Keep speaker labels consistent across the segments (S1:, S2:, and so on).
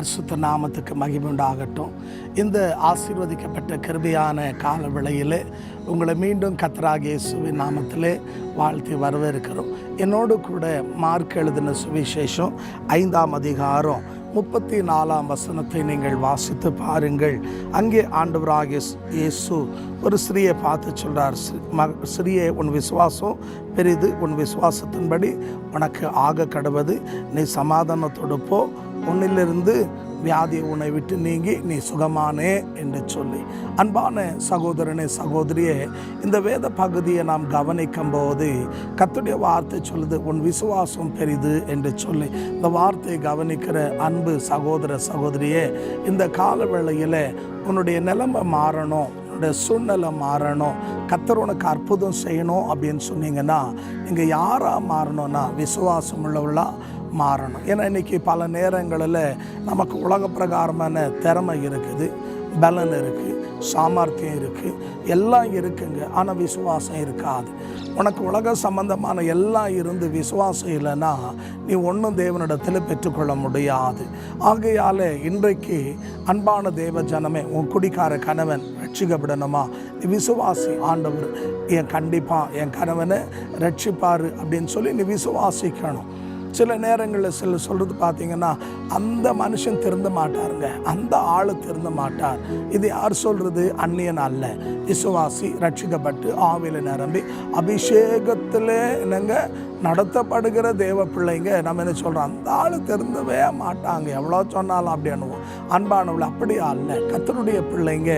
S1: பரிசுத்த நாமத்துக்கு மகிமை உண்டாகட்டும். இந்த ஆசீர்வதிக்கப்பட்ட கிருபையான கால வேளையிலே உங்களை மீண்டும் கர்த்தராகிய இயேசுவின் நாமத்திலே வாழ்த்தி வரவேற்கிறோம். என்னோடு கூட மார்க் எழுதின சுவிசேஷம் 5ஆம் அதிகாரம் 34ஆம் வசனத்தை நீங்கள் வாசித்து பாருங்கள். அங்கே ஆண்டவராகிய இயேசு ஒரு ஸ்திரியை பார்த்து சொல்கிறார், ஸ்திரியே, உன் விசுவாசம் பெரிது, உன் விசுவாசத்தின்படி உனக்கு ஆக கடவது, நீ சமாதானத்தோடு போ, உன்னிலிருந்து வியாதி உன்னை விட்டு நீங்கி நீ சுகமானே என்று சொல்லி. அன்பான சகோதரனே, சகோதரியே, இந்த வேத பகுதியை நாம் கவனிக்கும் போது கர்த்தருடைய வார்த்தை சொல்லுது, உன் விசுவாசம் பெரிது என்று சொல்லி. இந்த வார்த்தையை கவனிக்கிற அன்பு சகோதர சகோதரியே, இந்த கால வேளையில் உன்னுடைய நிலைமை மாறணும், உன்னுடைய சூழ்நிலை மாறணும், கர்த்தர் உனக்கு அற்புதம் செய்யணும் அப்படின்னு சொன்னீங்கன்னா நீங்கள் யாராக மாறணும்னா விசுவாசம் உள்ளவர்களாக மாறணும். ஏன்னா இன்றைக்கி பல நேரங்களில் நமக்கு உலக பிரகாரமான திறமை இருக்குது, பலன் இருக்குது, சாமர்த்தியம் இருக்குது, எல்லாம் இருக்குங்க. ஆனால் விசுவாசம் இருக்காது. உனக்கு உலக சம்பந்தமான எல்லாம் இருந்து விசுவாசம் இல்லைன்னா நீ ஒன்றும் தேவனிடத்தில் பெற்றுக்கொள்ள முடியாது. ஆகையால் இன்றைக்கு அன்பான தேவ ஜனமே, உன் குடிக்கார கணவன் ரட்சிக்கப்படணுமா? நீ விசுவாசி. ஆண்டவர் கண்டிப்பாக என் கணவனை ரட்சிப்பார் அப்படின்னு சொல்லி நீ விசுவாசிக்கணும். சில நேரங்களில் சொல்கிறது பார்த்தீங்கன்னா, அந்த மனுஷன் திருந்த மாட்டாருங்க, அந்த ஆள் திருந்த மாட்டார். இது யார் சொல்கிறது? அந்நியன் அல்ல, விசுவாசி, ரட்சிக்கப்பட்டு ஆவியில் நிரம்பி அபிஷேகத்தில் என்னங்க நடத்தப்படுகிற தேவ பிள்ளைங்க நம்ம என்ன சொல்கிறோம், அந்த ஆள் திருந்தவே மாட்டாங்க, எவ்வளோ சொன்னாலும் அப்படி அனுபவம். அன்பானவள் அப்படியா அல்ல. கர்த்தருடைய பிள்ளைங்க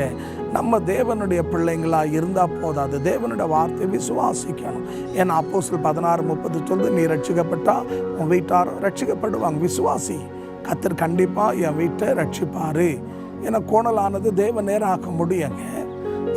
S1: நம்ம தேவனுடைய பிள்ளைங்களாக இருந்தால் போதாது, தேவனுடைய வார்த்தை விசுவாசிக்கணும். ஏன்னா அப்போஸ்தலர் 16:30 சொல்லுது, நீ ரட்சிக்கப்பட்டால் உன் வீட்டாரும் ரட்சிக்கப்படுவாங்க. விசுவாசி, கர்த்தர் கண்டிப்பாக என் வீட்டை ரட்சிப்பார். ஏன்னா கோணலானது தேவ நேராக்க முடியுங்க.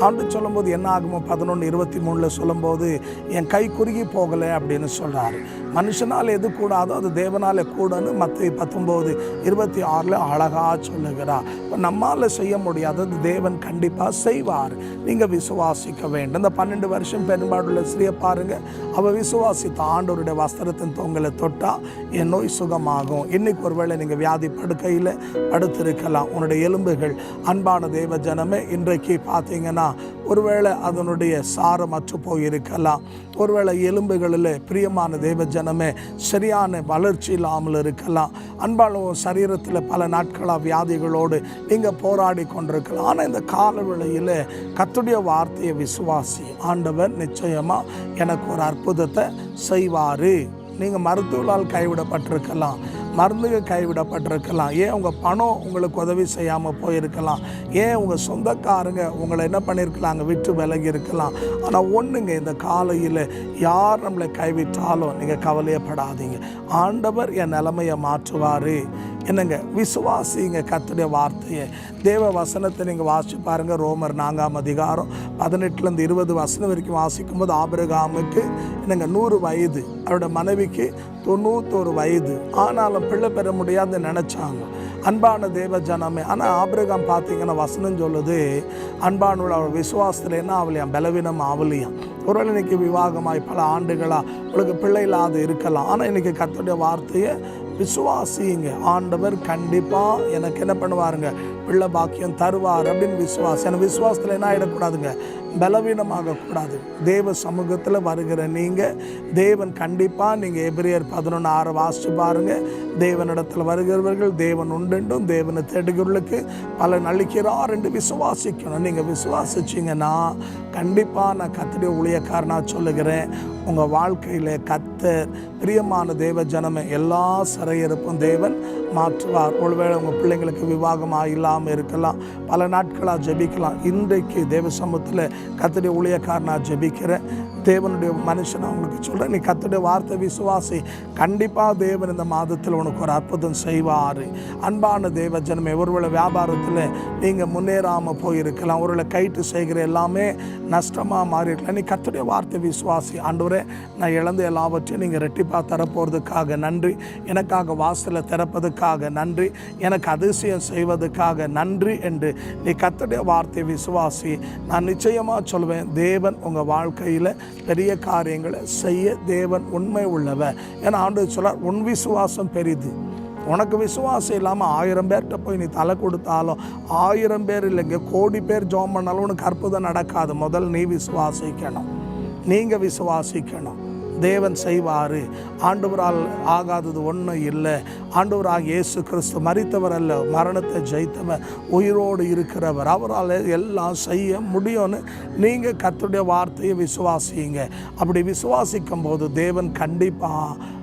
S1: ஆண்டு சொல்லும்போது என்ன ஆகுமோ 11:23 சொல்லும்போது என் கை குறுகி போகலை அப்படின்னு சொல்கிறாரு. மனுஷனால் எது கூடாதோ அது தேவனால் கூடன்னு மத்தேயு 19:26 அழகாக சொல்லுகிறார். இப்போ நம்மால் செய்ய முடியாதது தேவன் கண்டிப்பாக செய்வார். நீங்கள் விசுவாசிக்க வேண்டும். இந்த 12 வருஷம் பெரும்பாடுள்ள ஸ்திரியை பாருங்கள், அவள் விசுவாசித்த ஆண்டவருடைய வஸ்திரத்தின் தொங்கலை தொட்டால் என் நோய் சுகமாகும். இன்றைக்கு ஒருவேளை நீங்கள் வியாதி படுக்கையில் படுத்திருக்கலாம், உன்னுடைய எலும்புகள் அன்பான தேவ ஜனமே இன்றைக்கு பார்த்தீங்கன்னா ஒருவேளை அதனுடைய சாரம் அற்று போயிருக்கலாம். ஒருவேளை எலும்புகளில் பிரியமான தேவ ஜனமே சரியான வளர்ச்சி இல்லாமல் இருக்கலாம். அன்பான சரீரத்தில் பல நாட்களாக வியாதிகளோடு நீங்கள் போராடி கொண்டிருக்கலாம். ஆனால் இந்த காலவேளையில் கர்த்தருடைய வார்த்தையை விசுவாசி. ஆண்டவர் நிச்சயமாக எனக்கு ஒரு அற்புதத்தை செய்வார். நீங்கள் மருத்துவரால் கைவிடப்பட்டிருக்கலாம், மருந்துகள் கைவிடப்பட்டிருக்கலாம், ஏன் உங்கள் பணம் உங்களுக்கு உதவி செய்யாமல் போயிருக்கலாம், ஏன் உங்கள் சொந்தக்காரங்க உங்களை என்ன பண்ணியிருக்கலாங்க விட்டு விலகி இருக்கலாம். ஆனால் ஒன்றுங்க, இந்த காலையில் யார் நம்மளை கைவிட்டாலும் நீங்கள் கவலையப்படாதீங்க. ஆண்டவர் என் நிலைமையை மாற்றுவார். என்னங்க, விசுவாசிங்க கர்த்தருடைய வார்த்தையை. தேவ வசனத்தை நீங்கள் வாசித்து பாருங்கள். ரோமர் 4ஆம் அதிகாரம் 18-20 வசனம் வரைக்கும் வாசிக்கும்போது ஆபிரகாமுக்கு என்னங்க 100 வயது, அவரோட மனைவிக்கு 91 வயது, ஆனாலும் பிள்ளை பெற முடியாது நினச்சாங்க. அன்பான தேவ ஜனமே, ஆனால் ஆபிரகாம் பார்த்தீங்கன்னா வசனம் சொல்லுது, அன்பானோட அவர் விசுவாசத்தில் என்ன ஆகலையாம், பலவீனம் ஆகலையாம். ஒருவேளை இன்றைக்கி விவாகமாய் பல ஆண்டுகளாக உங்களுக்கு பிள்ளை இல்லாத இருக்கலாம். ஆனால் இன்றைக்கி கர்த்தருடைய வார்த்தையை விசுவாசிங்க. ஆண்டவர் கண்டிப்பாக எனக்கு என்ன பண்ணுவாருங்க, பிள்ளை பாக்கியம் தருவார் அப்படின்னு விசுவாசி. எனக்கு விசுவாசத்தில் என்ன ஆகிடக்கூடாதுங்க, பலவீனமாகக்கூடாது. தேவ சமூகத்தில் வருகிற நீங்கள் தேவன் கண்டிப்பாக, நீங்கள் எபிரேயர் 11:6 வாசித்து பாருங்கள், தேவனிடத்தில் வருகிறவர்கள் தேவன் உண்டென்றும் தேவனை தேடுகிறவர்களுக்கு பலன் அளிக்கிறார் என்று விசுவாசிக்கணும். நீங்கள் விசுவாசிச்சிங்கன்னா கண்டிப்பாக நான் கர்த்தருடைய ஊழியக்காரனாக சொல்லுகிறேன், உங்கள் வாழ்க்கையில் கர்த்தர் பிரியமான தேவ ஜனமே எல்லா சிறையிருப்பும் தேவன் மாற்றுவார். ஒருவேளை உங்கள் பிள்ளைங்களுக்கு விவாகமாக இல்லாமல் இருக்கலாம், பல நாட்களாக ஜெபிக்கலாம். இன்றைக்கு தேவ சமூகத்தில் கர்த்தருடைய ஊழியக்காரனாக ஜெபிக்கிறேன். தேவனுடைய மனுஷன் அவங்களுக்கு சொல்கிறேன், நீ கர்த்தருடைய வார்த்தை விசுவாசி. கண்டிப்பாக தேவன் இந்த மாதத்தில் உனக்கு ஒரு அற்புதம் செய்வார். அன்பான தேவ ஜனமே, ஒருவேளை வியாபாரத்தில் நீங்கள் முன்னேறாமல் போயிருக்கலாம், ஒருவேளை கைட்டு செய்கிற எல்லாமே நஷ்டமாக மாறி இருக்கலாம். நீ கர்த்தருடைய வார்த்தை விசுவாசி. ஆண்டவரே, நான் இழந்த எல்லாவற்றையும் நீங்கள் ரெட்டிப்பாக தரப்போகிறதுக்காக நன்றி, எனக்காக வாசலை திறப்பதுக்காக நன்றி, எனக்கு அதிசயம் செய்வதற்காக நன்றி என்று நீ கர்த்தருடைய வார்த்தை விசுவாசி. நான் நிச்சயமாக சொல்வேன், தேவன் உங்கள் வாழ்க்கையில் பெரிய காரியங்களை செய்ய தேவன் உண்மை உள்ளவர். ஏன்னா ஆண்டவர் சொல்றார், உன் விசுவாசம் பெரிது, உனக்கு விசுவாசம் இல்லாமல் 1000 பேர்கிட்ட போய் நீ தலை கொடுத்தாலும் 1000 பேர் இல்லைங்க, கோடி பேர் ஜெபம் பண்ணாலும் உனக்கு அற்புதம் நடக்காது. முதல் நீ விசுவாசிக்கணும், நீங்கள் விசுவாசிக்கணும். தேவன் செய்வார். ஆண்டவரால் ஆகாதது ஒன்றும் இல்லை. ஆண்டவராக இயேசு கிறிஸ்து மரித்தவர் அல்ல, மரணத்தை ஜெயித்தவர், உயிரோடு இருக்கிறவர். அவரால் எல்லாம் செய்ய முடியும்னு நீங்கள் கர்த்தருடைய வார்த்தையை விசுவாசிங்க. அப்படி விசுவாசிக்கும் போது தேவன் கண்டிப்பாக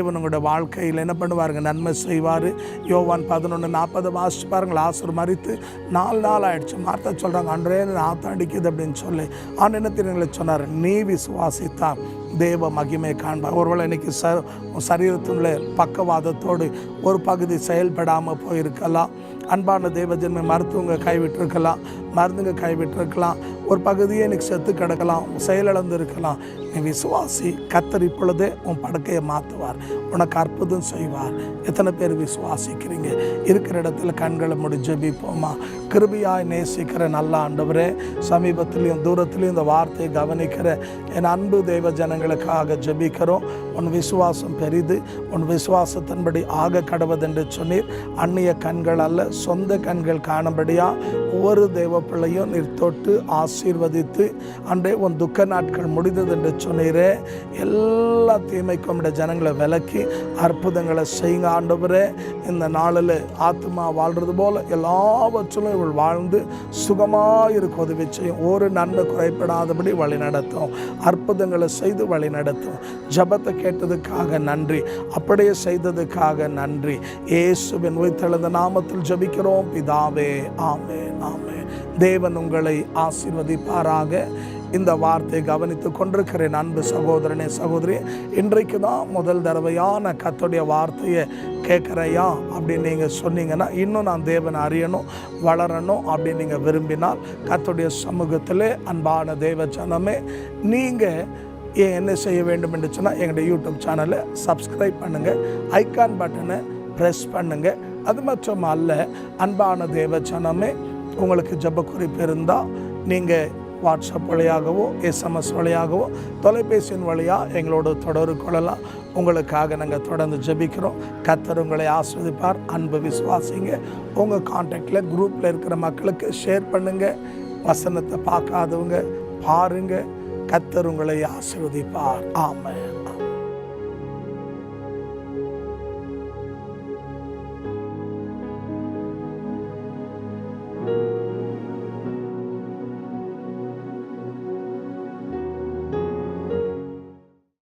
S1: உங்களுடைய வாழ்க்கையில் என்ன பண்ணுவாருங்க, நன்மை செய்வார். யோவான் 11:40 வாசிச்சு பாருங்கள். லாசர் மரித்து 4 நாள் ஆயிடுச்சு. மார்த்தா சொல்கிறாங்க, அன்றே நாத்தம் அடிக்குது அப்படின்னு சொல்லி. ஆனால் என்ன தெரியுங்களே சொன்னார், நீ விசுவாசித்தான் தேவ மகிமை காண்பார். ஒருவேளை இன்றைக்கி சரீரத்தினுள்ள பக்கவாதத்தோடு ஒரு பகுதி செயல்படாமல் போயிருக்கலாம். அன்பான தேவஜன்மை மருத்துவங்க கைவிட்டிருக்கலாம், மருந்துங்க கைவிட்டிருக்கலாம், ஒரு பகுதியே இன்றைக்கி செத்து கிடக்கலாம், செயலிழந்து இருக்கலாம். நீ விசுவாசி, கர்த்தர் இப்பொழுதே உன் படுக்கையை மாற்றுவார், உனக்கு அற்புதம் செய்வார். எத்தனை பேர் விசுவாசிக்கிறீங்க? இருக்கிற இடத்துல கண்களை மூடி ஜெபிப்போமா? கிருபையாய் நேசிக்கிற நல்ல ஆண்டவரே, சமீபத்திலையும் தூரத்திலையும் இந்த வார்த்தையை கவனிக்கிற என் அன்பு தேவ ஜனங்களுக்காக ஜெபிக்கிறோம். உன் விசுவாசம் பெரிது, உன் விசுவாசத்தின்படி ஆக கடவுதென்று சொன்னீர். அந்நிய கண்கள் அல்ல, சொந்த கண்கள் காணும்படியா ஒவ்வொரு தேவ பிள்ளையும் நீர் தொட்டு ஆசீர்வதித்து அன்றே உன் துக்க நாட்கள் முடிந்தது என்று சொன்னீரே. எல்லா தீமைக்கும் ஜனங்களை விலக்கி அற்புதங்களை செய்யுங்க ஆண்டவரே. இந்த நாளில் ஆத்மா வாழ்றது போல எல்லாவற்றிலும் இவள் வாழ்ந்து சுகமாக இருக்க உதவி செய்யும். ஒரு நன்மை குறைப்படாதபடி வழி நடத்தும், அற்புதங்களை செய்து வழி நடத்தும். ஜபத்தை கேட்டதுக்காக நன்றி, அப்படியே செய்ததுக்காக நன்றி. இயேசுவின் உயிர்த்தெழுந்த நாமத்தில் ஜபிக்கிறோம் பிதாவே, ஆமென், ஆமென். தேவன் உங்களை ஆசீர்வதிப்பாராக. இந்த வார்த்தையை கவனித்து கொண்டிருக்கிறேன் அன்பு சகோதரனே, சகோதரி. இன்றைக்கு தான் முதல் தடவையான கர்த்தருடைய வார்த்தையை கேட்குறையா அப்படின்னு நீங்கள் சொன்னீங்கன்னா, இன்னும் நான் தேவனை அறியணும், வளரணும் அப்படின்னு நீங்கள் விரும்பினால், கர்த்தருடைய சமூகத்தில் அன்பான தேவ ஜனமே, நீங்கள் என்ன செய்ய வேண்டும் என்று சொன்னால், எங்களுடைய யூடியூப் சேனலை சப்ஸ்கிரைப் பண்ணுங்கள், ஐக்கான் பட்டனை ப்ரெஸ் பண்ணுங்கள். அது மட்டும் அல்ல, அன்பான தேவ ஜனமே, உங்களுக்கு ஜெப குறிப்பு இருந்தால் நீங்கள் வாட்ஸ்அப் வழியாகவோ SMS வழியாகவோ தொலைபேசியின் வழியாக எங்களோடு தொடர்பு கொள்ளலாம். உங்களுக்காக நாங்கள் தொடர்ந்து ஜெபிக்கிறோம். கர்த்தர் உங்களை ஆசீர்வதிப்பார். அன்பு விசுவாசிங்க. உங்கள் கான்டாக்டில் குரூப்பில் இருக்கிற மக்களுக்கு ஷேர் பண்ணுங்கள். வசனத்தை பார்க்காதவங்க பாருங்கள். கர்த்தர் உங்களை ஆசீர்வதிப்பார். ஆமென்.